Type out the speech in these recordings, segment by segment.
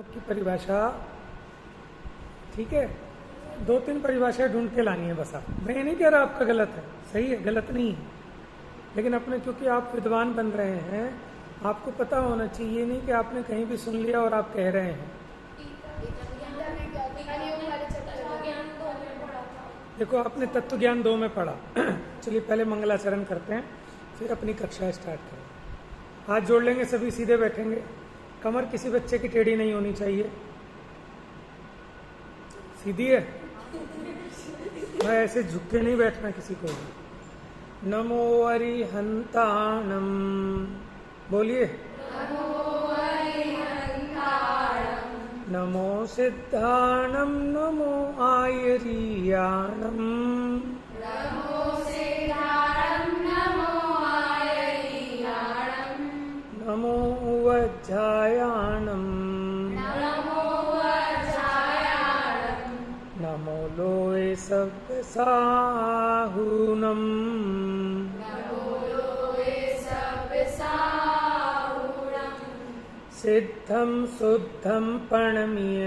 की परिभाषा, ठीक है, 2-3 परिभाषाएं ढूंढ के लानी है बस। आप, मैं ये नहीं कह रहा आपका गलत है, सही है, गलत नहीं है, लेकिन अपने क्योंकि आप विद्वान बन रहे हैं, आपको पता होना चाहिए। ये नहीं कि आपने कहीं भी सुन लिया और आप कह रहे हैं। देखो, आपने तत्व ज्ञान 2 में पढ़ा। चलिए पहले मंगलाचरण करते हैं, फिर अपनी कक्षा स्टार्ट करें। हाथ जोड़ लेंगे, सभी सीधे बैठेंगे। कमर किसी बच्चे की टेढ़ी नहीं होनी चाहिए, सीधी है। मैं ऐसे झुक के नहीं बैठना किसी को भी। नमो अरिहंताणम, बोलिए। नमो सिद्धाणम, नमो आयरियाणम, नमो वज्जायाणम, नमो लोए सव्यसाहूनम, सिद्धम शुद्धम प्रणमीय,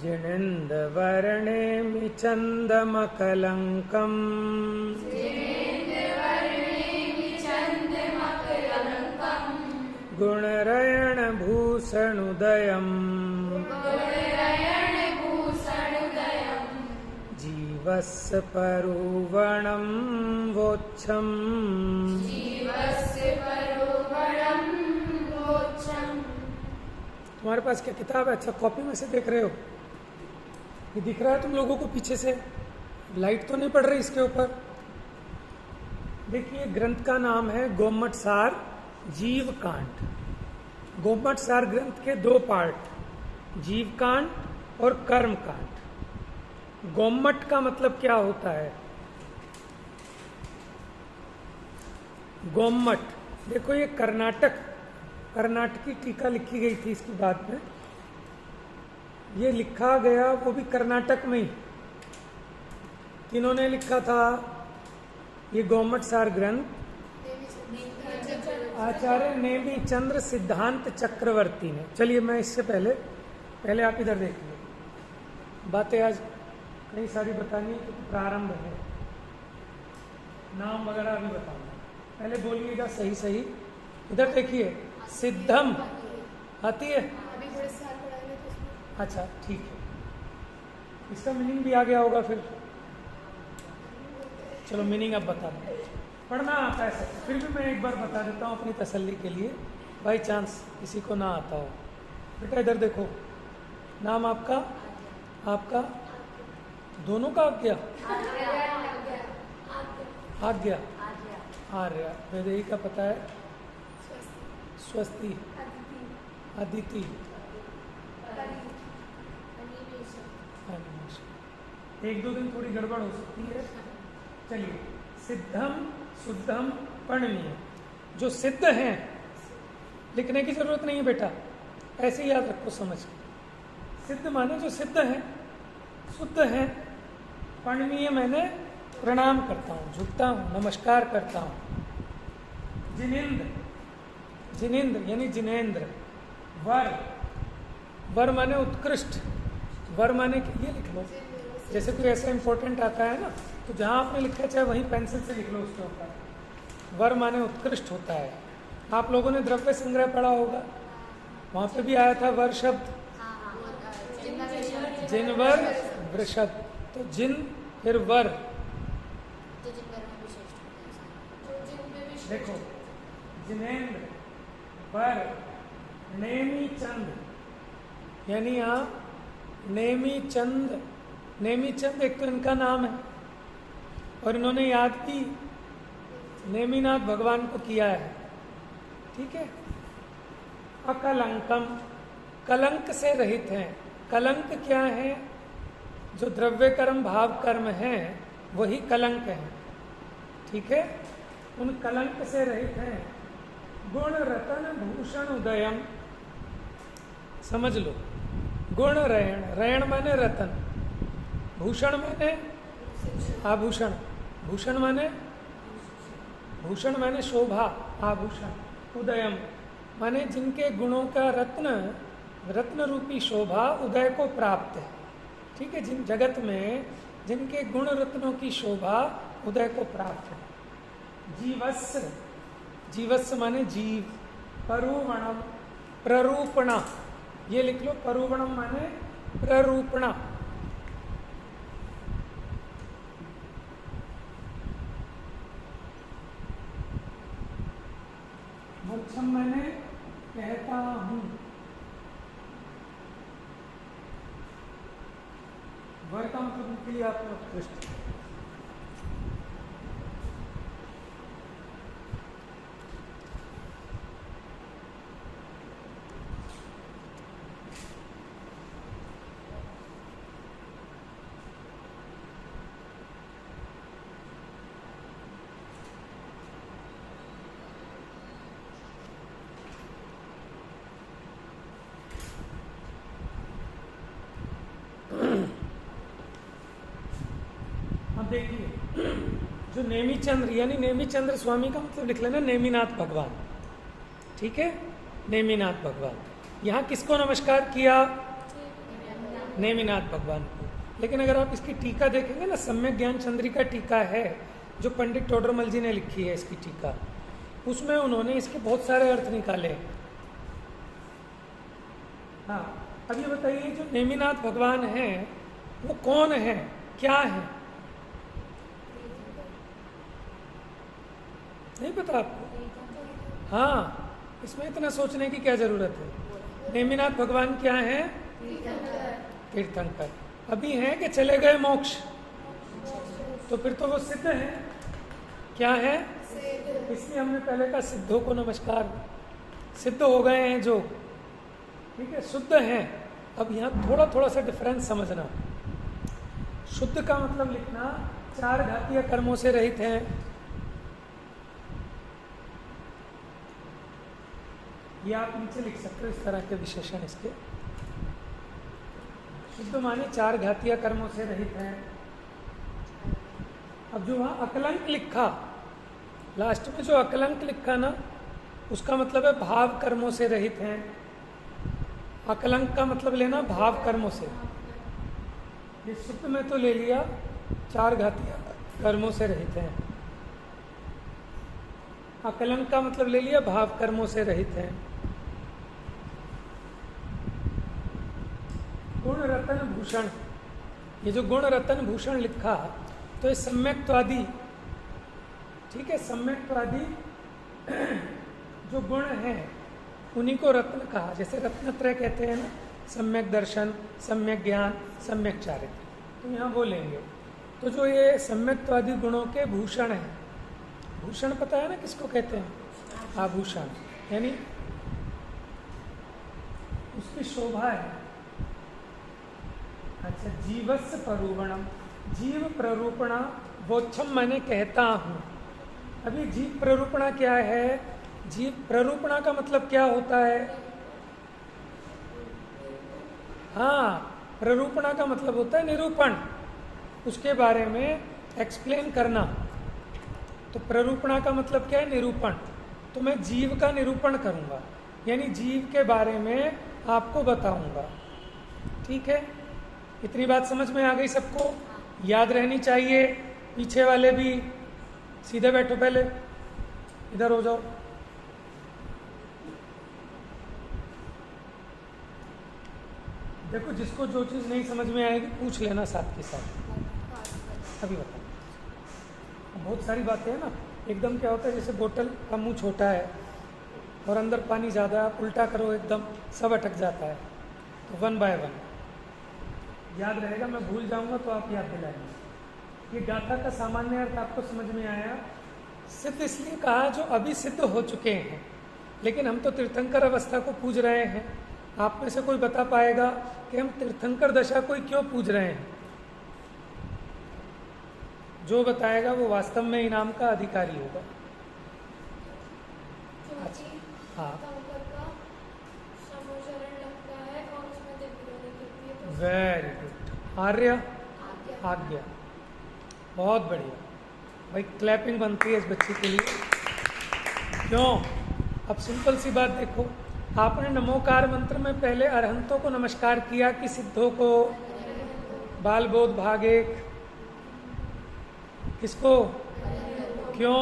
जिनेन्द्र वर्णेमि चन्दमकलङ्कम्, गुणरयण भूषणुदयम्, जीवस्य परुवणं वोच्छम्, तुम्हारे पास क्या किताब है? अच्छा, कॉपी में से देख रहे हो? ये दिख रहा है तुम लोगों को पीछे से? लाइट तो नहीं पड़ रही इसके ऊपर? देखिए, ग्रंथ का नाम है गोमट सार जीव कांड। गोमट सार ग्रंथ के 2 पार्ट, जीव कांड और कर्म कांड। गोमट का मतलब क्या होता है? गोमट, देखो ये कर्नाटकी टीका लिखी गई थी इसकी बाद में। ये लिखा गया वो भी कर्नाटक में ही। किन्होंने लिखा था ये गोमट सार ग्रंथ? आचार्य नेमी चंद्र सिद्धांत चक्रवर्ती ने। चलिए, मैं इससे पहले आप इधर देखिए, बातें आज कई सारी बतानी है क्योंकि प्रारंभ है, नाम वगैरह भी बताऊंगा। पहले बोलिएगा सही। इधर देखिए, सिद्धम आती है? अच्छा, ठीक है, इसका मीनिंग भी आ गया होगा फिर। चलो, मीनिंग अब बता दो। पढ़ना आता है सब, फिर भी मैं एक बार बता देता हूँ अपनी तसल्ली के लिए, बाई चांस किसी को ना आता हो। बेटा इधर देखो, नाम आपका दोनों का आज्ञा, आज्ञा, आर्या। वैदेही का पता है? स्वस्ति, अदिति, अनिमेष। 1-2 दिन थोड़ी गड़बड़ हो सकती है। चलिए, सिद्धम शुद्धम प्रणमीय। जो सिद्ध हैं, लिखने की जरूरत नहीं है बेटा, ऐसे ही याद रखो समझ के। सिद्ध माने जो सिद्ध हैं, शुद्ध हैं। प्रणमीय मैंने प्रणाम करता हूँ, झुकता हूँ, नमस्कार करता हूँ। जिनेन्द्र यानी जिनेन्द्र। वर माने उत्कृष्ट। वर माने ये लिख लो, जैसे कोई ऐसा इंपॉर्टेंट आता है ना, तो जहाँ आपने लिखा चाहे वहीं पेंसिल से लिख लो उसके ऊपर। वर माने उत्कृष्ट होता है। आप लोगों ने द्रव्य संग्रह पढ़ा होगा, वहां पे भी आया था वर शब्द। जिनवर वृषभ, तो जिन फिर वर। देखो, जिनेन्द्र, वर, नेमी चंद, यानी यहाँ नेमी चंद एक तो इनका नाम है, और इन्होंने याद की नेमिनाथ भगवान को किया है, ठीक है। अकलंकम, कलंक से रहित हैं। कलंक क्या है? जो द्रव्य कर्म भाव कर्म है वही कलंक है, ठीक है। उन कलंक से रहित हैं। गुण रतन भूषण उदयम, समझ लो। गुण रयण, रयण माने रतन, भूषण माने आभूषण, भूषण माने शोभा, आभूषण। उदयम माने जिनके गुणों का रत्न रूपी शोभा उदय को प्राप्त है। ठीक है, जिन जगत में जिनके गुण रत्नों की शोभा उदय को प्राप्त है। जीवस्स माने जीव, परूवणम प्ररूपणा, ये लिख लो, परूवणम माने प्ररूपणा। मोक्षम मैंने कहता हूं, वर का मतलब के लिए आपने उत्कृष्ट। देखिए, जो नेमीचंद्र यानी नेमीचंद्र स्वामी का मतलब लिख लेना नेमीनाथ भगवान। ठीक है, नेमीनाथ भगवान। यहाँ किसको नमस्कार किया? नेमीनाथ भगवान को। लेकिन अगर आप इसकी टीका देखेंगे ना, सम्यक ज्ञान चंद्रिका टीका है जो पंडित टोडरमल जी ने लिखी है, इसकी टीका, उसमें उन्होंने इसके बहुत सारे अर्थ निकाले। हाँ, अब ये बताइए, जो नेमीनाथ भगवान हैं वो कौन है, क्या है? नहीं पता आपको? हाँ, इसमें इतना सोचने की क्या जरूरत है। नेमीनाथ भगवान क्या है? तीर्थंकर। अभी हैं कि चले गए मोक्ष? तो फिर तो वो सिद्ध है। क्या है? इसलिए हमने पहले कहा सिद्धों को नमस्कार। सिद्ध हो गए हैं जो, ठीक है, शुद्ध हैं। अब यहाँ थोड़ा थोड़ा सा डिफरेंस समझना। शुद्ध का मतलब लिखना, 4 घातीय कर्मों से रहित हैं। ये आप नीचे लिख सकते हो, इस तरह के विशेषण इसके। शुद्ध माने 4 घातीय कर्मों से रहित है। अब जो वहां अकलंक लिखा, लास्ट में जो अकलंक लिखा ना, उसका मतलब है भाव कर्मों से रहित हैं। अकलंक का मतलब लेना भाव कर्मों से। ये शुद्ध में तो ले लिया 4 घातीय कर्मों से रहित हैं। अकलंक का मतलब ले लिया भाव कर्मों से रहित हैं। गुण रतन भूषण, ये जो गुण रतन भूषण लिखा, तो ये सम्यक्त्वादि, ठीक है, सम्यक्त्वादि जो गुण हैं उन्हीं को रत्न कहा। जैसे रत्नत्रय कहते हैं ना, सम्यक दर्शन, सम्यक ज्ञान, सम्यक चारित्र, तो यहाँ वो लेंगे। तो जो ये सम्यक्त्वादि गुणों के भूषण हैं, भूषण पता है ना किसको कहते हैं? आभूषण, यानी उसकी शोभा है। अच्छा, जीवस्य प्ररूपणम, जीव प्ररूपणा वोच्छम मैंने कहता हूं। अभी जीव प्ररूपणा क्या है? जीव प्ररूपणा का मतलब क्या होता है? हाँ, प्ररूपणा का मतलब होता है निरूपण, उसके बारे में एक्सप्लेन करना। तो प्ररूपणा का मतलब क्या है? निरूपण। तो मैं जीव का निरूपण करूंगा, यानी जीव के बारे में आपको बताऊंगा। ठीक है, इतनी बात समझ में आ गई सबको? याद रहनी चाहिए। पीछे वाले भी सीधे बैठो, पहले इधर हो जाओ। देखो, जिसको जो चीज़ नहीं समझ में आएगी पूछ लेना साथ के साथ। अभी बताओ, बहुत सारी बातें हैं ना। एकदम क्या होता है, जैसे बोतल का मुंह छोटा है और अंदर पानी ज़्यादा, आप उल्टा करो एकदम सब अटक जाता है। तो 1 बाय 1 याद रहेगा। मैं भूल जाऊंगा तो आप याद दिलाएंगे। ये गाथा का सामान्य अर्थ आपको समझ में आया? सिद्ध इसलिए कहा जो अभी सिद्ध हो चुके हैं, लेकिन हम तो तीर्थंकर अवस्था को पूज रहे हैं। आप में से कोई बता पाएगा कि हम तीर्थंकर दशा को क्यों पूज रहे हैं? जो बताएगा वो वास्तव में इनाम का अधिकारी होगा। अच्छा, हाँ, वेरी गुड। आर्य आज्ञा, बहुत बढ़िया भाई। क्लैपिंग बनती है इस बच्ची के लिए। क्यों? अब सिंपल सी बात देखो, आपने नमोकार मंत्र में पहले अरहंतों को नमस्कार किया कि सिद्धों को? बाल बोध भागे किसको? क्यों?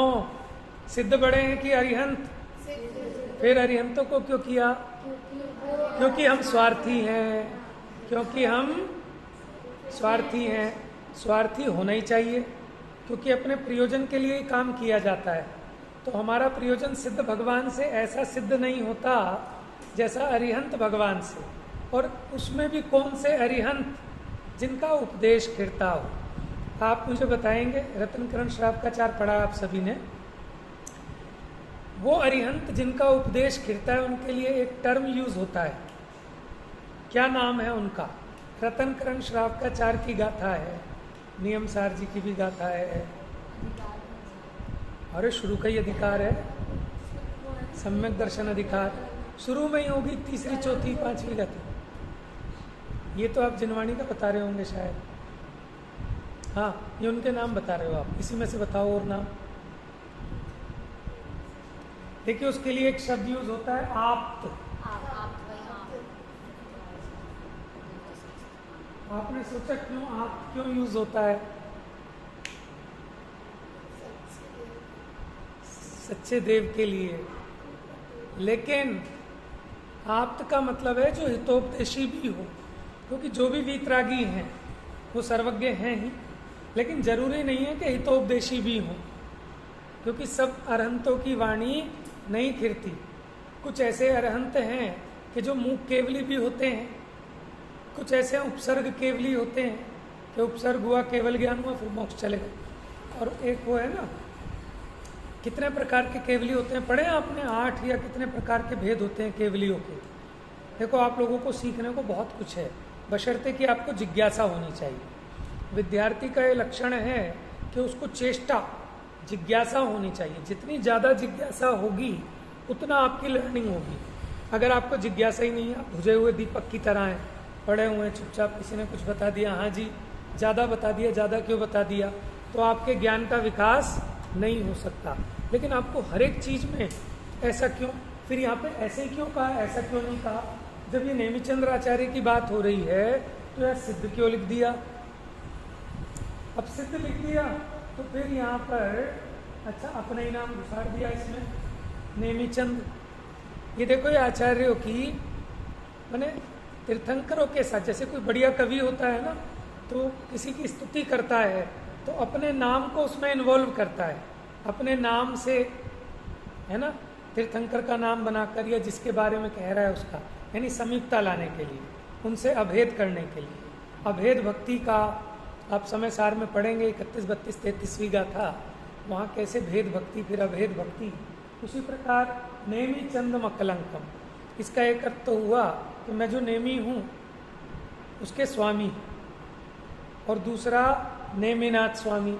सिद्ध बड़े हैं कि अरिहंत? फिर अरिहंतों को क्यों किया? क्योंकि हम स्वार्थी हैं, क्योंकि हम स्वार्थी हैं। स्वार्थी होना ही चाहिए, क्योंकि अपने प्रयोजन के लिए ही काम किया जाता है। तो हमारा प्रयोजन सिद्ध भगवान से ऐसा सिद्ध नहीं होता जैसा अरिहंत भगवान से। और उसमें भी कौन से अरिहंत? जिनका उपदेश खिरता हो। आप मुझे बताएंगे, रत्नकरण श्रावकाचार पढ़ा आप सभी ने, वो अरिहंत जिनका उपदेश खिरता है उनके लिए एक टर्म यूज होता है। क्या नाम है उनका? रत्नकरण श्रावकाचार की गाथा है, नियम सार जी की भी गाथा है। अरे शुरू का ही अधिकार है, सम्यक दर्शन अधिकार शुरू में ही होगी, तीसरी चौथी पांचवी गाथा। ये तो आप जिनवाणी का बता रहे होंगे शायद। हाँ, ये उनके नाम बता रहे हो आप, इसी में से बताओ और नाम। देखिए उसके लिए एक शब्द यूज होता है आप्त। आपने सोचा क्यों आप क्यों यूज होता है? सच्चे देव के लिए। लेकिन आप्त का मतलब है जो हितोपदेशी भी हो, क्योंकि जो भी वीतरागी हैं वो सर्वज्ञ हैं ही, लेकिन जरूरी नहीं है कि हितोपदेशी भी हो, क्योंकि सब अरहंतों की वाणी नहीं खिरती। कुछ ऐसे अरहंत हैं कि जो मुख केवली भी होते हैं, कुछ ऐसे उपसर्ग केवली होते हैं कि उपसर्ग हुआ, केवल ज्ञान हुआ, फिर मोक्ष चले गए। और एक वो है ना, कितने प्रकार के केवली होते हैं, पढ़े आपने? 8 या कितने प्रकार के भेद होते हैं केवलियों के। देखो आप लोगों को सीखने को बहुत कुछ है, बशर्ते कि आपको जिज्ञासा होनी चाहिए। विद्यार्थी का ये लक्षण है कि उसको चेष्टा, जिज्ञासा होनी चाहिए। जितनी ज़्यादा जिज्ञासा होगी उतना आपकी लर्निंग होगी। अगर आपको जिज्ञासा ही नहीं है, आप बुझे हुए दीपक की तरह हैं, पड़े हुए हैं चुपचाप, किसी ने कुछ बता दिया, हाँ जी ज़्यादा बता दिया, ज़्यादा क्यों बता दिया, तो आपके ज्ञान का विकास नहीं हो सकता। लेकिन आपको हर एक चीज़ में ऐसा क्यों, फिर यहाँ पे ऐसे क्यों कहा, ऐसा क्यों नहीं कहा? जब ये नेमिचंद्र आचार्य की बात हो रही है तो यार सिद्ध क्यों लिख दिया? अब सिद्ध लिख दिया तो फिर यहाँ पर अच्छा अपना ही नाम घुसाड़ दिया इसमें, नेमिचंद। ये देखो ये आचार्यों की माने तीर्थंकरों के साथ, जैसे कोई बढ़िया कवि होता है ना, तो किसी की स्तुति करता है तो अपने नाम को उसमें इन्वॉल्व करता है, अपने नाम से, है ना, तीर्थंकर का नाम बनाकर या जिसके बारे में कह रहा है उसका, यानी समीपता लाने के लिए, उनसे अभेद करने के लिए। अभेद भक्ति का आप समय सार में पढ़ेंगे, 31, 32, 33वीं गाथा, वहाँ कैसे भेद भक्ति फिर अभेद भक्ति। उसी प्रकार नेमी चंद मकलंकम, इसका एक अर्थ तो हुआ कि मैं जो नेमी हूँ उसके स्वामी, और दूसरा नेमिनाथ स्वामी,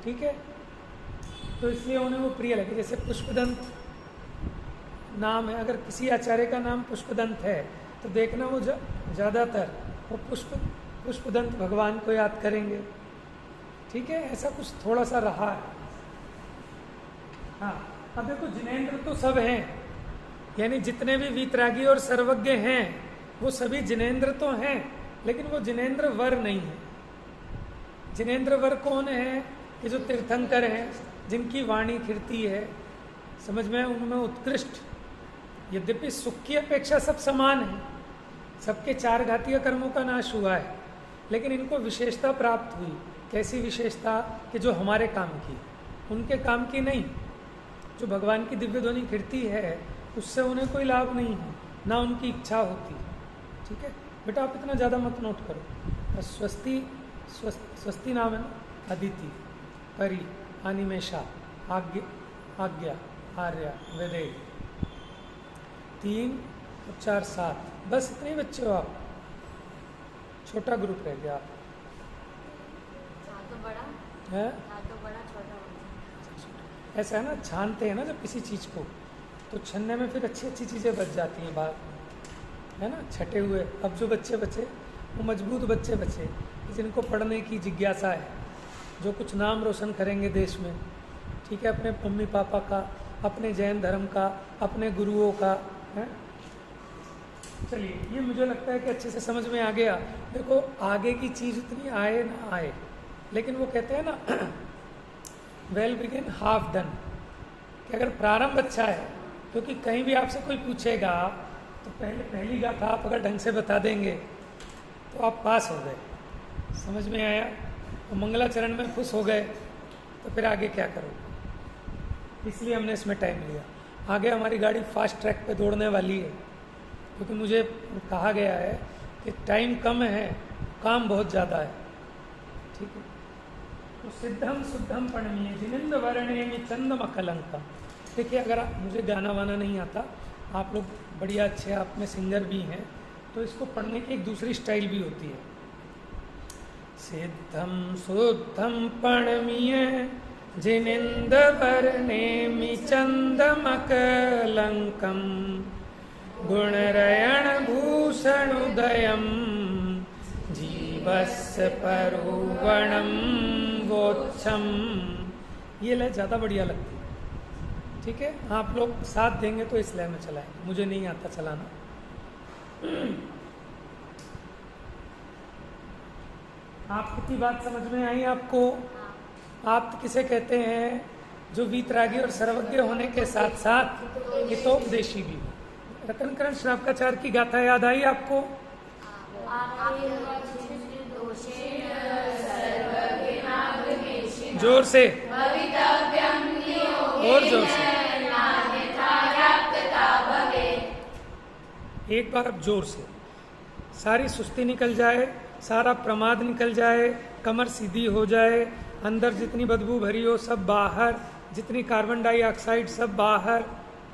ठीक है। तो इसलिए उन्हें वो प्रिय लगे। जैसे पुष्पदंत नाम है, अगर किसी आचार्य का नाम पुष्पदंत है तो देखना वो ज़्यादातर वो पुष्पदंत भगवान को याद करेंगे, ठीक है। ऐसा कुछ थोड़ा सा रहा है। हाँ, अब देखो जिनेंद्र तो सब हैं, यानी जितने भी वीतरागी और सर्वज्ञ हैं वो सभी जिनेंद्र तो हैं, लेकिन वो जिनेंद्र वर नहीं है। जिनेंद्र वर कौन है? कि जो तीर्थंकर हैं, जिनकी वाणी खिरती है, समझ में, उनमें उत्कृष्ट। यद्यपि सुख की अपेक्षा सब समान है, सबके 4 घातीय कर्मों का नाश हुआ है, लेकिन इनको विशेषता प्राप्त हुई। कैसी विशेषता? कि जो हमारे काम की, उनके काम की नहीं। जो भगवान की दिव्य ध्वनि खिरती है उससे उन्हें कोई लाभ नहीं है, ना उनकी इच्छा होती, ठीक है। बेटा आप इतना ज़्यादा मत नोट करो। स्वस्ति नाम है ना, अदिति, परी, अनिमेषा, आज्ञा, आर्या, वेदे, 3 और 4 7, बस इतने ही बच्चे हो आप। छोटा ग्रुप रह गया आप है। ऐसा है ना, छानते हैं ना जब किसी चीज़ को, तो छन्ने में फिर अच्छी अच्छी चीज़ें बच जाती हैं बाद में, है ना, छटे हुए। अब जो बच्चे बचे वो मजबूत बच्चे बचे, जिनको पढ़ने की जिज्ञासा है, जो कुछ नाम रोशन करेंगे देश में, ठीक है, अपने मम्मी पापा का, अपने जैन धर्म का, अपने गुरुओं का है। चलिए, ये मुझे लगता है कि अच्छे से समझ में आ गया। देखो, आगे की चीज़ इतनी आए ना आए, लेकिन वो कहते हैं ना वेल बिगिन हाफ डन, कि अगर प्रारंभ अच्छा है, क्योंकि कहीं भी आपसे कोई पूछेगा तो पहली गाथा आप अगर ढंग से बता देंगे तो आप पास हो गए। समझ में आया? तो मंगलाचरण में खुश हो गए तो फिर आगे क्या करोगे? इसलिए हमने इसमें टाइम लिया। आगे हमारी गाड़ी फास्ट ट्रैक पे दौड़ने वाली है, क्योंकि मुझे कहा गया है कि टाइम कम है, काम बहुत ज़्यादा है। ठीक है, तो सिद्धम शुद्धम पणनीय जिनिंद वर्णेमि चंदम कलंकम। देखिए, अगर मुझे गाना वाना नहीं आता, आप लोग बढ़िया अच्छे आप में सिंगर भी हैं, तो इसको पढ़ने की एक दूसरी स्टाइल भी होती है। सिद्धम शुद्धम पणनीय जिनिंद वर्णेमि चंदम कलंकम गुणरयण भूषणोदयम जीवस्य परुवणम वोच्छम। ये लय ज़्यादा बढ़िया लगती है। ठीक है, आप लोग साथ देंगे तो इस लय में चलाएंगे, मुझे नहीं आता चलाना। आपकी बात समझ में आई आपको? आप किसे कहते हैं? जो वीतरागी और सर्वज्ञ होने के साथ साथ हितोपदेशी भी हो। रतनकरण श्रावकाचार्य की गाथा याद आई आपको? जोर से और जोर से एक बार अब जोर से, सारी सुस्ती निकल जाए, सारा प्रमाद निकल जाए, कमर सीधी हो जाए, अंदर जितनी बदबू भरी हो सब बाहर, जितनी कार्बन डाइऑक्साइड सब बाहर।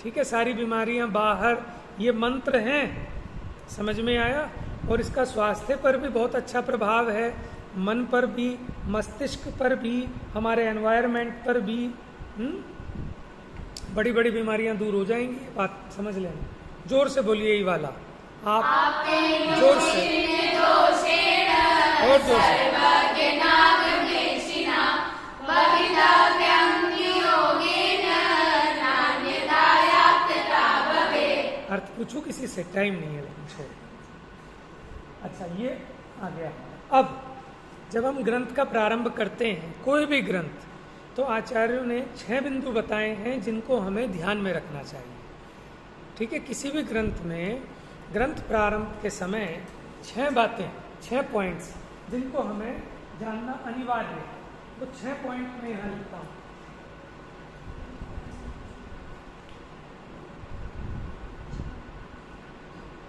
ठीक है, सारी बीमारियां बाहर। ये मंत्र हैं, समझ में आया? और इसका स्वास्थ्य पर भी बहुत अच्छा प्रभाव है, मन पर भी, मस्तिष्क पर भी, हमारे एनवायरनमेंट पर भी। बड़ी बड़ी बीमारियां दूर हो जाएंगी, बात समझ लेना। जोर से बोलिए ये वाला आप, जोर से और जोर से। अर्थ पूछू किसी से? टाइम नहीं है लेकिन छोड़। अच्छा, ये आ गया। अब जब हम ग्रंथ का प्रारंभ करते हैं, कोई भी ग्रंथ, तो आचार्यों ने 6 बिंदु बताए हैं जिनको हमें ध्यान में रखना चाहिए। ठीक है, किसी भी ग्रंथ में ग्रंथ प्रारंभ के समय 6 बातें, 6 पॉइंट्स जिनको हमें जानना अनिवार्य है। तो 6 पॉइंट में यहाँ लिखता हूँ।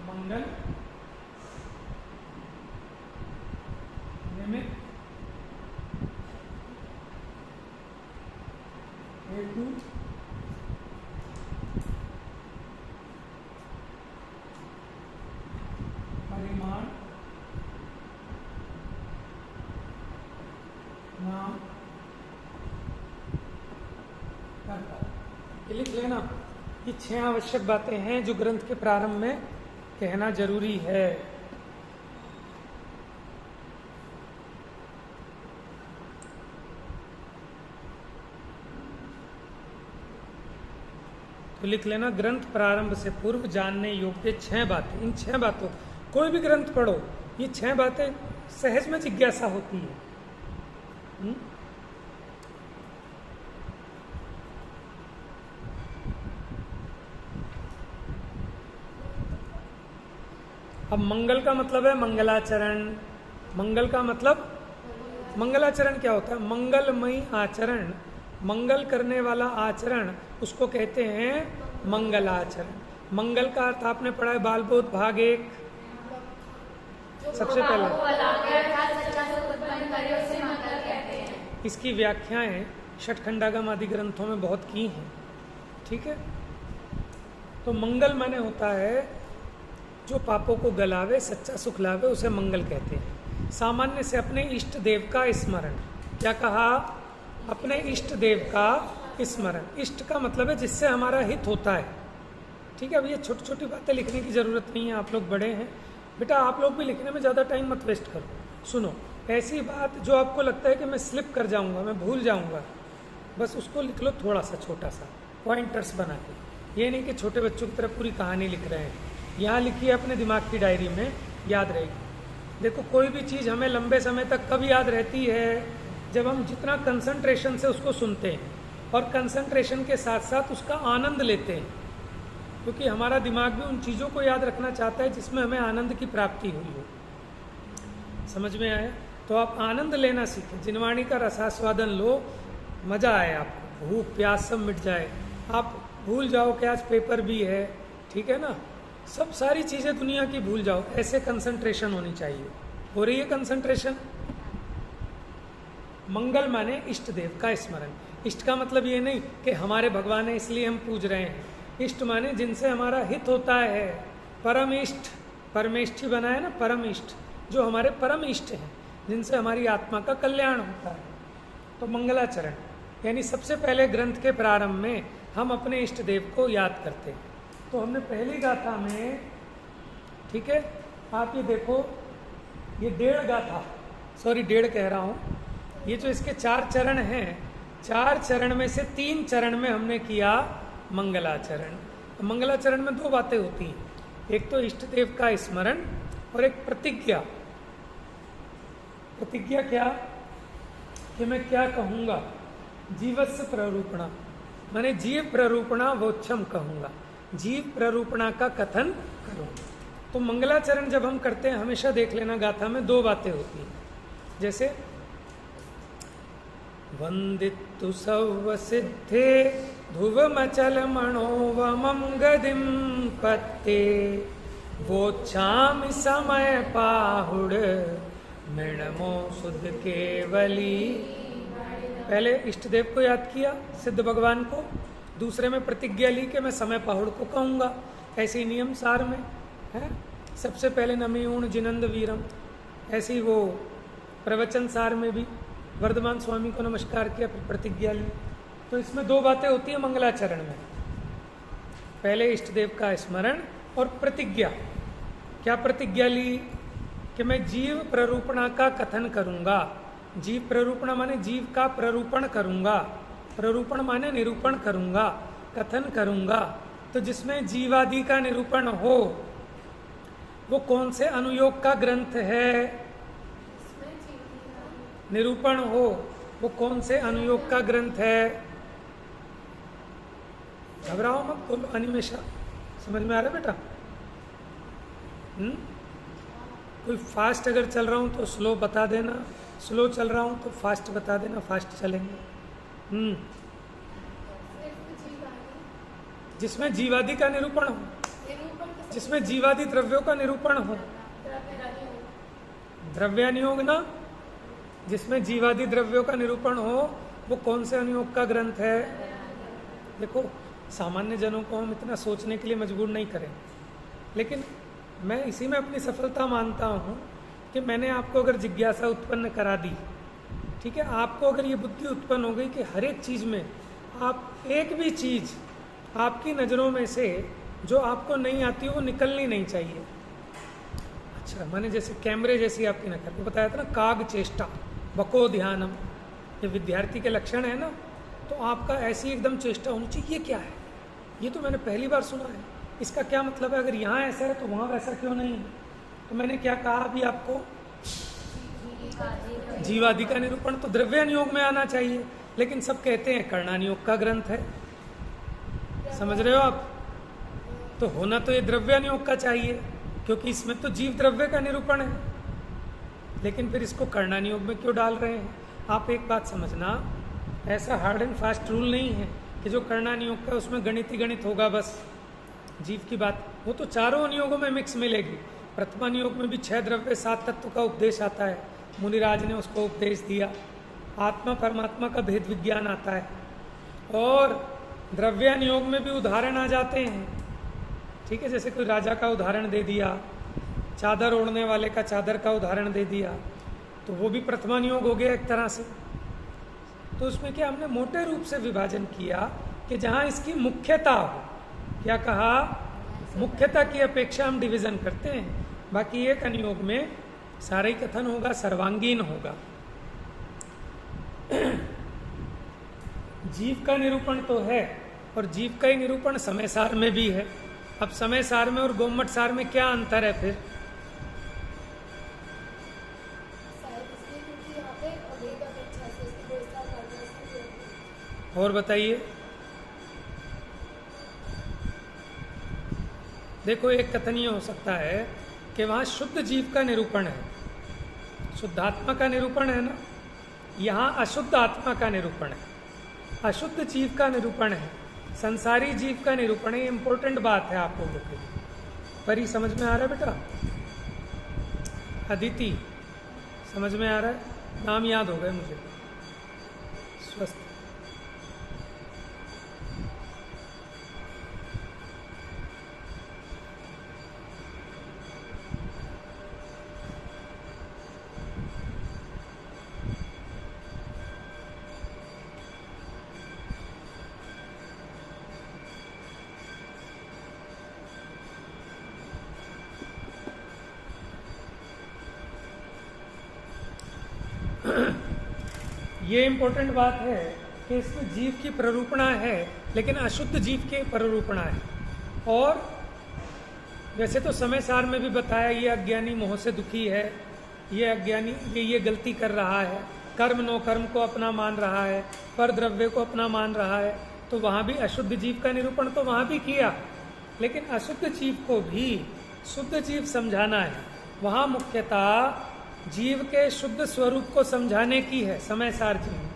मंगल, निमित्त, हेतु, परिमाण, नाम, कर्ता। ये लिख लेना। ये 6 आवश्यक बातें हैं जो ग्रंथ के प्रारंभ में कहना जरूरी है। तो लिख लेना, ग्रंथ प्रारंभ से पूर्व जानने योग्य 6 बातें। इन 6 बातों, कोई भी ग्रंथ पढ़ो, ये 6 बातें सहज में जिज्ञासा होती है। अब मंगल का मतलब है मंगलाचरण। मंगल का मतलब, मंगलाचरण क्या होता है? मंगलमयी आचरण, मंगल करने वाला आचरण, उसको कहते हैं मंगलाचरण। मंगल का अर्थ आपने पढ़ा है बालबोध भाग 1, सबसे पहले। इसकी व्याख्याएं षटखंडागम आदि ग्रंथों में बहुत की हैं। ठीक है, तो मंगल माने होता है जो पापों को गलावे, सच्चा सुख लावे, उसे मंगल कहते हैं। सामान्य से अपने इष्ट देव का स्मरण। क्या कहा? अपने इष्ट देव का स्मरण। इष्ट का मतलब है जिससे हमारा हित होता है। ठीक है, अब ये छोटी छोटी बातें लिखने की जरूरत नहीं है, आप लोग बड़े हैं बेटा, आप लोग भी लिखने में ज़्यादा टाइम मत वेस्ट करो। सुनो, ऐसी बात जो आपको लगता है कि मैं स्लिप कर जाऊंगा, मैं भूल जाऊंगा, बस उसको लिख लो थोड़ा सा, छोटा सा। पॉइंटर्स बना के। ये नहीं कि छोटे बच्चों की तरह पूरी कहानी लिख रहे हैं, यहाँ लिखी है अपने दिमाग की डायरी में, याद रहेगी। देखो कोई भी चीज़ हमें लंबे समय तक कब याद रहती है, जब हम जितना कंसंट्रेशन से उसको सुनते हैं और कंसंट्रेशन के साथ साथ उसका आनंद लेते हैं, क्योंकि हमारा दिमाग भी उन चीज़ों को याद रखना चाहता है जिसमें हमें आनंद की प्राप्ति हुई हो। समझ में आया? तो आप आनंद लेना सीखें, जिनवाणी का रसास्वादन लो, मज़ा आए आपको, भूख प्यास सब मिट जाए, आप भूल जाओ कि आज पेपर भी है, ठीक है ना, सब सारी चीज़ें दुनिया की भूल जाओ, ऐसे कंसंट्रेशन होनी चाहिए। हो रही है कंसंट्रेशन? मंगल माने इष्ट देव का स्मरण। इष्ट का मतलब ये नहीं कि हमारे भगवान है इसलिए हम पूज रहे हैं, इष्ट माने जिनसे हमारा हित होता है, परम इष्ट, परमेष्ठी बना है ना, परम इष्ट, जो हमारे परम इष्ट हैं, जिनसे हमारी आत्मा का कल्याण होता है। तो मंगलाचरण यानी सबसे पहले ग्रंथ के प्रारंभ में हम अपने इष्ट देव को याद करते हैं। तो हमने पहली गाथा में, ठीक है, आप ये देखो, ये 1.5 गाथा, सॉरी 1.5 कह रहा हूँ, ये जो इसके 4 चरण हैं, 4 चरण में से 3 चरण में हमने किया मंगलाचरण। तो मंगलाचरण में 2 बातें होती हैं, एक तो इष्ट देव का स्मरण और एक प्रतिज्ञा। प्रतिज्ञा क्या कि मैं क्या कहूँगा, जीवस्य प्ररूपणा, मैंने जीव प्ररूपणा वोच्छम कहूँगा, जीव प्ररूपणा का कथन करूँगा। तो मंगलाचरण जब हम करते हैं, हमेशा देख लेना गाथा में 2 बातें होती हैं, जैसे वंदितु सौव सिद्धे ध्रुवमचल मनोवमं गदिं पत्ते वोच्छामि समय पाहुड़ मृणमो शुद्ध केवली। पहले इष्ट देव को याद किया, सिद्ध भगवान को, दूसरे में प्रतिज्ञा ली कि मैं समय पाहुड़ को कहूँगा। ऐसे ही नियम सार में है, सबसे पहले नमीऊण जिनंद वीरम, ऐसे ही वो प्रवचन सार में भी वर्धमान स्वामी को नमस्कार किया, फिर प्रतिज्ञा ली। तो इसमें 2 बातें होती है मंगलाचरण में, पहले इष्ट देव का स्मरण और प्रतिज्ञा। क्या प्रतिज्ञा ली कि मैं जीव प्ररूपणा का कथन करूँगा। जीव प्ररूपणा माने जीव का प्ररूपण करूँगा, प्ररूपण माने निरूपण करूँगा, कथन करूँगा। तो जिसमें जीवादि का निरूपण हो, वो कौन से अनुयोग का ग्रंथ है? निरूपण हो, वो कौन से अनुयोग का ग्रंथ है? घबराओ मत, बोलो अनिमेषा, समझ में आ रहा है बेटा? कोई फास्ट अगर चल रहा हूँ तो स्लो बता देना, स्लो चल रहा हूँ तो फास्ट बता देना, फास्ट चलेंगे। जिसमें जीवादि का निरूपण हो, जिसमें जीवादि द्रव्यों का निरूपण हो, द्रव्यानुयोग ना, जिसमें जीवादि द्रव्यों का निरूपण हो, वो कौन से अनुयोग का ग्रंथ है? देखो, सामान्य जनों को हम इतना सोचने के लिए मजबूर नहीं करें, लेकिन मैं इसी में अपनी सफलता मानता हूँ कि मैंने आपको अगर जिज्ञासा उत्पन्न करा दी, ठीक है, आपको अगर ये बुद्धि उत्पन्न हो गई कि हर एक चीज़ में आप एक भी चीज़ आपकी नज़रों में से जो आपको नहीं आती वो निकलनी नहीं चाहिए। अच्छा, मैंने जैसे कैमरे जैसी आपकी नकल, वो बताया था ना, काग चेष्टा बको ध्यानम, ये विद्यार्थी के लक्षण है ना, तो आपका ऐसी एकदम चेष्टा होनी चाहिए, ये क्या है, ये तो मैंने पहली बार सुना है, इसका क्या मतलब है, अगर यहाँ ऐसा है तो वहाँ वैसा क्यों नहीं है? तो मैंने क्या कहा अभी आपको, जीवादि का निरूपण तो द्रव्यानुयोग में आना चाहिए, लेकिन सब कहते हैं कर्णानुयोग का ग्रंथ है। समझ रहे हो आप? तो होना तो ये द्रव्यानुयोग का चाहिए, क्योंकि इसमें तो जीव द्रव्य का निरूपण है, लेकिन फिर इसको कर्णानुयोग में क्यों डाल रहे हैं? आप एक बात समझना, ऐसा हार्ड एंड फास्ट रूल नहीं है कि जो कर्णानुयोग का उसमें गणित ही गणित होगा बस। जीव की बात, वो तो चारों अनुयोगों में मिक्स मिलेगी। प्रथमानुयोग में भी 6 द्रव्य 7 तत्व का उपदेश आता है, मुनिराज ने उसको उपदेश दिया। आत्मा परमात्मा का भेद विज्ञान आता है, और द्रव्यानुयोग में भी उदाहरण आ जाते हैं, ठीक है, जैसे कोई राजा का उदाहरण दे दिया, चादर ओढ़ने वाले का चादर का उदाहरण दे दिया, तो वो भी प्रथमानुयोग हो गया एक तरह से। तो उसमें क्या हमने मोटे रूप से विभाजन किया कि जहाँ इसकी मुख्यता हो, क्या कहा, मुख्यता की अपेक्षा हम डिवीजन करते हैं, बाकी एक अनुयोग में सारा ही कथन होगा, सर्वांगीण होगा। जीव का निरूपण तो है, और जीव का ही निरूपण समय सार में भी है। अब समय सार में और गोमट सार में क्या अंतर है फिर? और बताइए। देखो, एक कथन ये हो सकता है कि वहाँ शुद्ध जीव का निरूपण है, शुद्धात्मा का निरूपण है ना, यहाँ अशुद्ध आत्मा का निरूपण है, अशुद्ध जीव का निरूपण है, संसारी जीव का निरूपण है। ये इंपॉर्टेंट बात है आप लोगों के लिए। पर ही समझ में आ रहा है बेटा? अदिति समझ में आ रहा है? नाम याद हो गए मुझे। स्वस्थ। ये इंपॉर्टेंट बात है कि इसमें जीव की प्ररूपणा है, लेकिन अशुद्ध जीव की प्ररूपणा है। और वैसे तो समय सार में भी बताया, ये अज्ञानी मोह से दुखी है, ये अज्ञानी ये गलती कर रहा है, कर्म नो कर्म को अपना मान रहा है, पर द्रव्य को अपना मान रहा है। तो वहाँ भी अशुद्ध जीव का निरूपण तो वहाँ भी किया, लेकिन अशुद्ध जीव को भी शुद्ध जीव समझाना है। वहाँ मुख्यतः जीव के शुद्ध स्वरूप को समझाने की है समय सार जी में।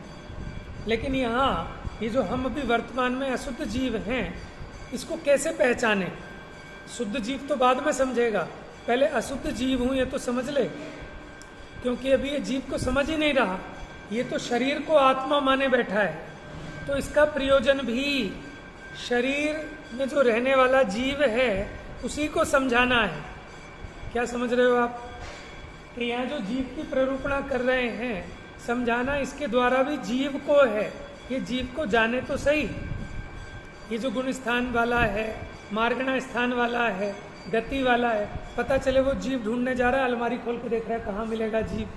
लेकिन यहाँ ये जो हम अभी वर्तमान में अशुद्ध जीव हैं, इसको कैसे पहचाने? शुद्ध जीव तो बाद में समझेगा, पहले अशुद्ध जीव हूँ ये तो समझ ले, क्योंकि अभी ये जीव को समझ ही नहीं रहा। ये तो शरीर को आत्मा माने बैठा है, तो इसका प्रयोजन भी शरीर में जो रहने वाला जीव है उसी को समझाना है। क्या समझ रहे हो आप? कि यहाँ जो जीव की प्ररूपणा कर रहे हैं, समझाना इसके द्वारा भी जीव को है। ये जीव को जाने तो सही, ये जो गुण स्थान वाला है, मार्गणा स्थान वाला है, गति वाला है, पता चले वो जीव ढूंढने जा रहा है, अलमारी खोल के देख रहा है कहाँ मिलेगा जीव,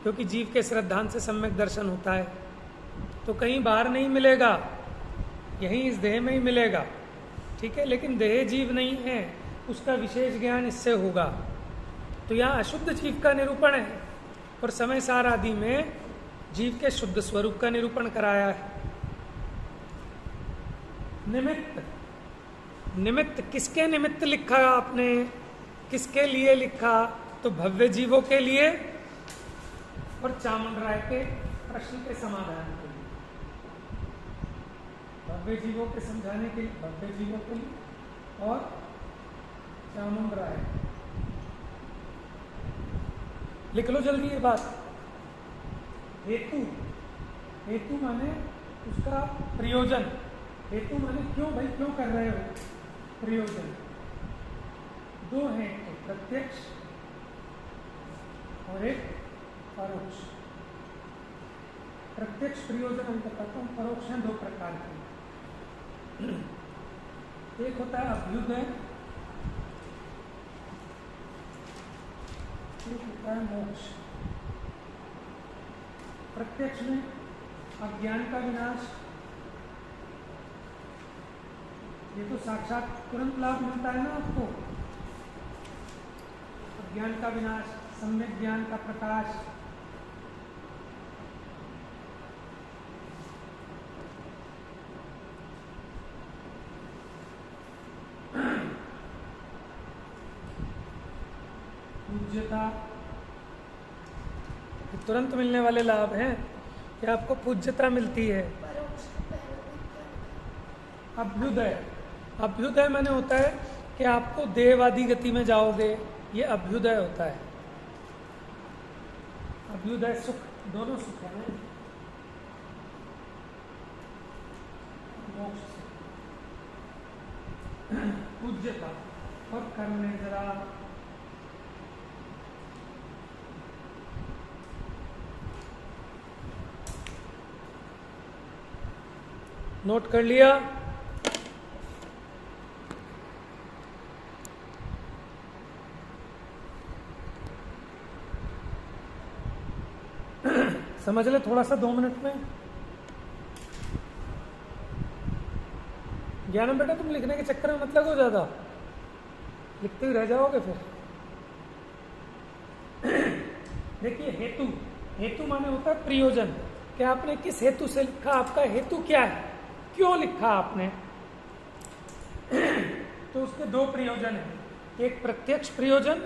क्योंकि जीव के श्रद्धांत से सम्यक दर्शन होता है। तो कहीं बाहर नहीं मिलेगा, यहीं इस देह में ही मिलेगा, ठीक है। लेकिन देह जीव नहीं है, उसका विशेष ज्ञान इससे होगा। तो यहाँ अशुद्ध जीव का निरूपण है, और समय सार आदि में जीव के शुद्ध स्वरूप का निरूपण कराया है। निमित्त, निमित्त किसके निमित्त लिखा आपने, किसके लिए लिखा? तो भव्य जीवों के लिए और चामुंड राय के प्रश्न के समाधान के लिए। भव्य जीवों के समझाने के लिए, भव्य जीवों के लिए, और चामुंड राय। लिख लो जल्दी ये बात। हेतु, हेतु माने उसका प्रयोजन। हेतु माने क्यों भाई, क्यों कर रहे हो? प्रयोजन दो हैं, एक प्रत्यक्ष और एक परोक्ष। प्रत्यक्ष प्रयोजन हम बताता हूँ, परोक्ष हैं दो प्रकार के। एक होता है अभ्युदय, एक होता है मोक्ष। प्रत्यक्ष में अज्ञान का विनाश, ये तो साक्षात तुरंत लाभ मिलता है ना आपको। अज्ञान का विनाश, सम्यक ज्ञान का प्रकाश। पूज्यता, तुरंत मिलने वाले लाभ हैं कि आपको पूज्यता मिलती है। अभ्युदय, अभ्युदय माने होता है कि आपको देववादी गति में जाओगे, ये अभ्युदय होता है। अभ्युदय सुख, दोनों सुख है ना, मोक्ष। पूज्यता और कर्म में जरा नोट कर लिया? समझ ले थोड़ा सा 2 मिनट में। ज्ञानम बेटा तुम लिखने के चक्कर में मत लगो ज़्यादा, लिखते ही रह जाओगे फिर। देखिए हेतु, हेतु माने होता है प्रयोजन, कि आपने किस हेतु से लिखा, आपका हेतु क्या है, क्यों लिखा आपने। तो उसके दो प्रयोजन हैं, एक प्रत्यक्ष प्रयोजन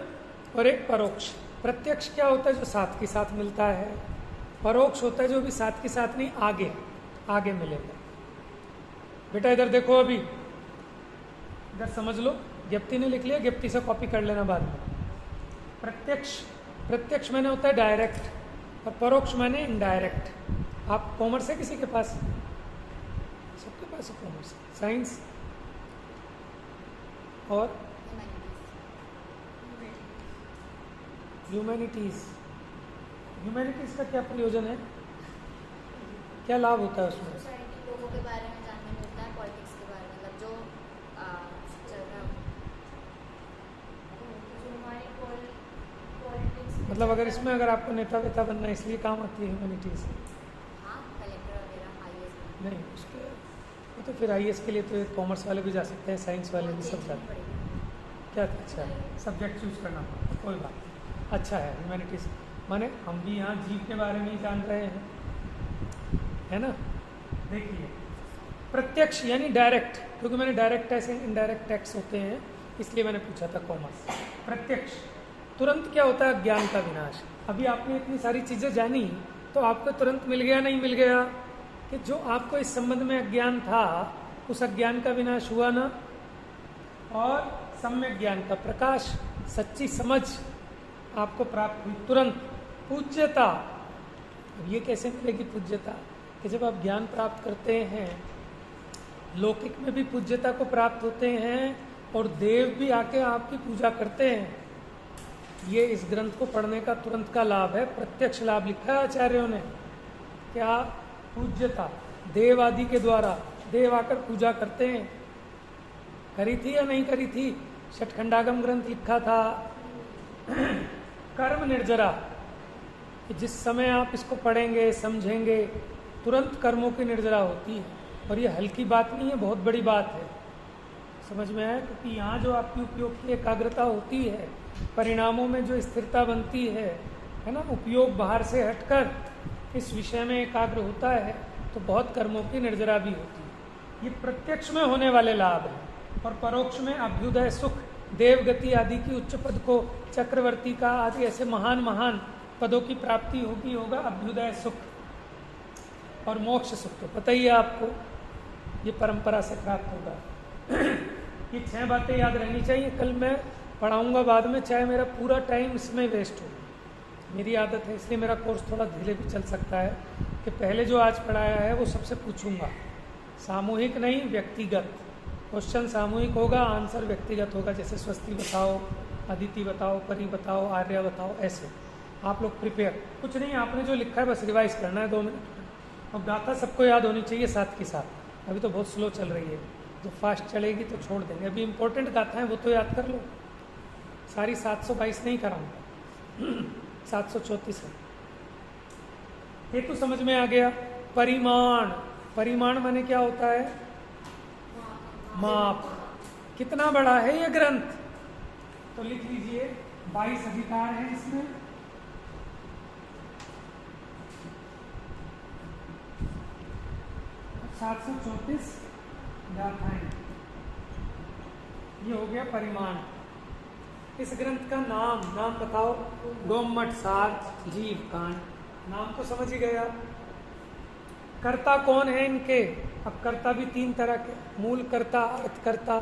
और एक परोक्ष। प्रत्यक्ष क्या होता है, जो साथ के साथ मिलता है। परोक्ष होता है जो भी साथ के साथ नहीं, आगे आगे मिलेगा। बेटा इधर देखो, अभी इधर समझ लो, ज्ञप्ति ने लिख लिया, ज्ञप्ति से कॉपी कर लेना बाद में। प्रत्यक्ष, प्रत्यक्ष मैंने होता है डायरेक्ट और परोक्ष मैंने इनडायरेक्ट। आप कॉमर्स है किसी के पास? सबके पास है कॉमर्स, साइंस और ह्यूमैनिटीज। ह्यूमैनिटीज का क्या प्रयोजन है, क्या लाभ होता है उसमें? सोसाइटी, लोगों के बारे में जानने मिलता है, पॉलिटिक्स के बारे में, मतलब जो चल रहा है, जो हमारी पॉलिटिक्स, मतलब अगर इसमें अगर आपको नेता वेता बनना है, इसलिए काम आती है ह्यूमैनिटीज। हाँ, कलेक्टर वगैरह, आईएएस। नहीं उसके वो तो फिर आईएएस के लिए तो कॉमर्स वाले भी जा सकते हैं, साइंस वाले भी सब जाते हैं। क्या अच्छा है, सब्जेक्ट चूज करना पड़ता, कोई बात नहीं, अच्छा है ह्यूमैनिटीज। माने हम भी यहाँ जीव के बारे में ही जान रहे हैं, है ना। देखिए प्रत्यक्ष यानी डायरेक्ट, क्योंकि मैंने डायरेक्ट टैक्स इनडायरेक्ट टैक्स होते हैं इसलिए मैंने पूछा था कॉमर्स। प्रत्यक्ष तुरंत क्या होता है, ज्ञान का विनाश। अभी आपने इतनी सारी चीज़ें जानी तो आपको तुरंत मिल गया, नहीं मिल गया, कि जो आपको इस संबंध में अज्ञान था उस अज्ञान का विनाश हुआ ना, और सम्यक ज्ञान का प्रकाश, सच्ची समझ आपको प्राप्त हुई तुरंत। पूज्यता, अब ये कैसे मिलेगी पूज्यता, कि जब आप ज्ञान प्राप्त करते हैं, लौकिक में भी पूज्यता को प्राप्त होते हैं और देव भी आके आपकी पूजा करते हैं। ये इस ग्रंथ को पढ़ने का तुरंत का लाभ है, प्रत्यक्ष लाभ लिखा है आचार्यों ने। क्या पूज्यता, देव आदि के द्वारा देव आकर पूजा करते हैं, करी थी या नहीं करी थी? षटखंडागम ग्रंथ लिखा था। कर्म निर्जरा, कि जिस समय आप इसको पढ़ेंगे समझेंगे तुरंत कर्मों की निर्जरा होती है, और ये हल्की बात नहीं है, बहुत बड़ी बात है। समझ में आया? क्योंकि यहाँ जो आपकी उपयोग की एकाग्रता होती है, परिणामों में जो स्थिरता बनती है ना, उपयोग बाहर से हटकर इस विषय में एकाग्र होता है, तो बहुत कर्मों की निर्जरा भी होती है। ये प्रत्यक्ष में होने वाले लाभ हैं। और परोक्ष में अभ्युदय सुख, देवगति आदि की उच्च पद को, चक्रवर्ती का आदि ऐसे महान महान पदों की प्राप्ति होगी, होगा अभ्युदय सुख। और मोक्ष सुख तो पता ही है आपको, ये परंपरा से प्राप्त होगा। ये 6 बातें याद रहनी चाहिए। कल मैं पढ़ाऊंगा बाद में, चाहे मेरा पूरा टाइम इसमें वेस्ट हो, मेरी आदत है, इसलिए मेरा कोर्स थोड़ा धीरे भी चल सकता है, कि पहले जो आज पढ़ाया है वो सबसे पूछूंगा, सामूहिक नहीं व्यक्तिगत। क्वेश्चन सामूहिक होगा, आंसर व्यक्तिगत होगा, जैसे स्वस्ति बताओ, अदिति बताओ, परी बताओ, आर्या बताओ, ऐसे आप लोग प्रिपेयर। कुछ नहीं, आपने जो लिखा है बस रिवाइज करना है 2 मिनट में, और गाथा सबको याद होनी चाहिए साथ के साथ। अभी तो बहुत स्लो चल रही है, जो फास्ट चलेगी तो छोड़ देंगे। अभी इंपॉर्टेंट गाथाएं वो तो याद कर लो, सारी 722 नहीं कराऊंगा, 734 है। हेतु समझ में आ गया। परिमाण, परिमाण माने क्या होता है, माप। कितना बड़ा है ये ग्रंथ, तो लिख लीजिए 22 अधिकार है इसमें, 734 गाथाएं। ये हो गया परिमाण। इस ग्रंथ का नाम, नाम बताओ। गोमठ सार जीव कांड, नाम तो समझ ही गए आप। कर्ता कौन है इनके? अब कर्ता भी 3 तरह के, मूल कर्ता, अर्थकर्ता।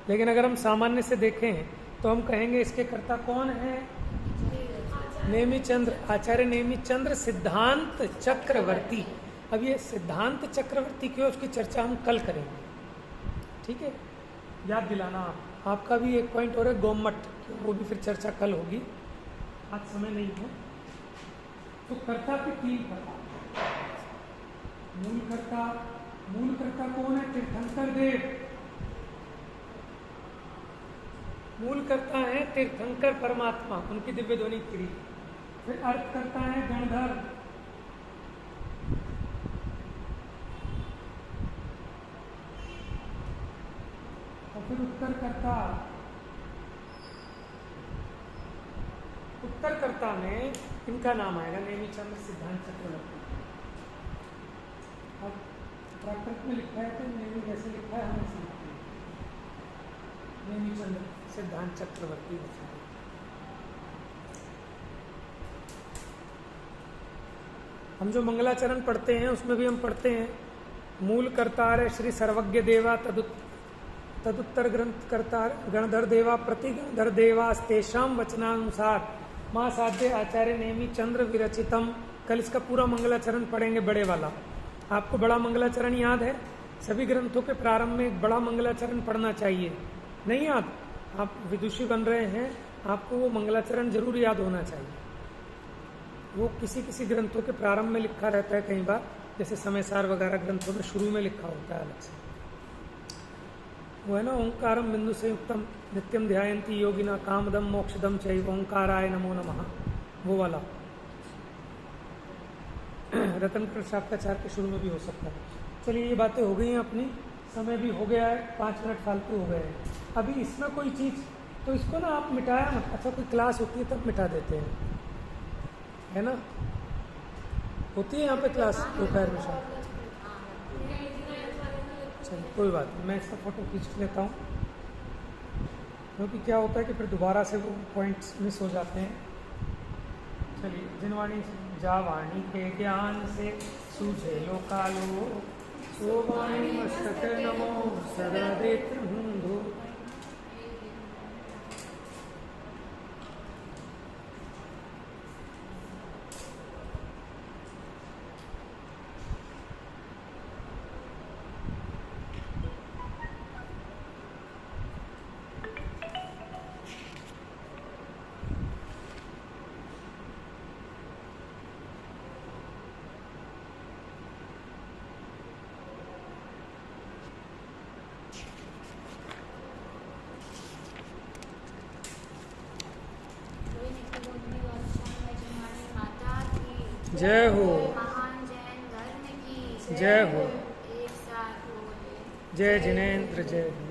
लेकिन अगर हम सामान्य से देखें तो हम कहेंगे इसके कर्ता कौन है? नेमिचंद्र, आचार्य नेमिचंद्र सिद्धांत चक्रवर्ती। अब ये सिद्धांत चक्रवर्ती क्यों, उसकी चर्चा हम कल करेंगे, ठीक है, याद दिलाना आप। आपका भी एक पॉइंट हो रहा है गोमठ, वो भी फिर चर्चा कल होगी, आज समय नहीं है। तो कर्ता के 3 प्रकार। मूल कर्ता, मूल कर्ता कौन है? तीर्थंकर देव। मूल करता है तीर्थंकर परमात्मा, उनकी दिव्य ध्वनि क्री। फिर अर्थ करता है गणधर, और फिर उत्तरकर्ता में इनका नाम आएगा नेमिचंद्र सिद्धांत चक्रवर्ती। अब प्राकृत में लिखा है तो नेमी जैसे लिखा है हमें लिखते हैं नेमिचंद्र सिद्धांत चक्रवर्ती। हम जो मंगलाचरण पढ़ते हैं उसमें भी हम पढ़ते हैं मूल कर्तार श्री सर्वज्ञ देवा तदुत्तर ग्रंथ कर्तार गणधर देवा प्रति गणधर देवा तेषाम वचनानुसार माँ साध्य आचार्य नेमी चंद्र विरचितम। कल इसका पूरा मंगलाचरण पढ़ेंगे, बड़े वाला। आपको बड़ा मंगलाचरण याद है? सभी ग्रंथों के प्रारंभ में एक बड़ा मंगलाचरण पढ़ना चाहिए, नहीं याद? आप विदुषी बन रहे हैं, आपको वो मंगलाचरण जरूर याद होना चाहिए। वो किसी किसी ग्रंथों के प्रारंभ में लिखा रहता है, कई बार जैसे समयसार वगैरह ग्रंथों में शुरू में लिखा होता है अलग से। वो है ना, ओंकारम बिंदु संयुक्तम नित्यम ध्यायन्ति योगिना कामदम मोक्षदम चैव ओंकाराय नमो नमः, वो वाला। रतनकर शाक्ताचार्य के शुरू में भी हो सकता है। चलिए, ये बातें हो गई हैं अपनी, समय भी हो गया है, 5 मिनट फालतू हो गए हैं। अभी इसमें कोई चीज़ तो इसको ना आप मिटाया मत। अच्छा, कोई क्लास होती है तब मिटा देते हैं, है ना? होती है यहाँ पे क्लास दोपहर में शायद। चलिए कोई बात नहीं, मैं इसका फ़ोटो खींच लेता हूँ, क्योंकि क्या होता है कि फिर दोबारा से वो पॉइंट्स मिस हो जाते हैं। चलिए, जिनवाणी जावाणी के ज्ञान से सूझे लोकालो सोवाणी मस्तक नमो सदा देत हुंधो। जय हो, महान जैन धर्म की जय हो, एक साथ बोले जय जिनेन्द्र जय।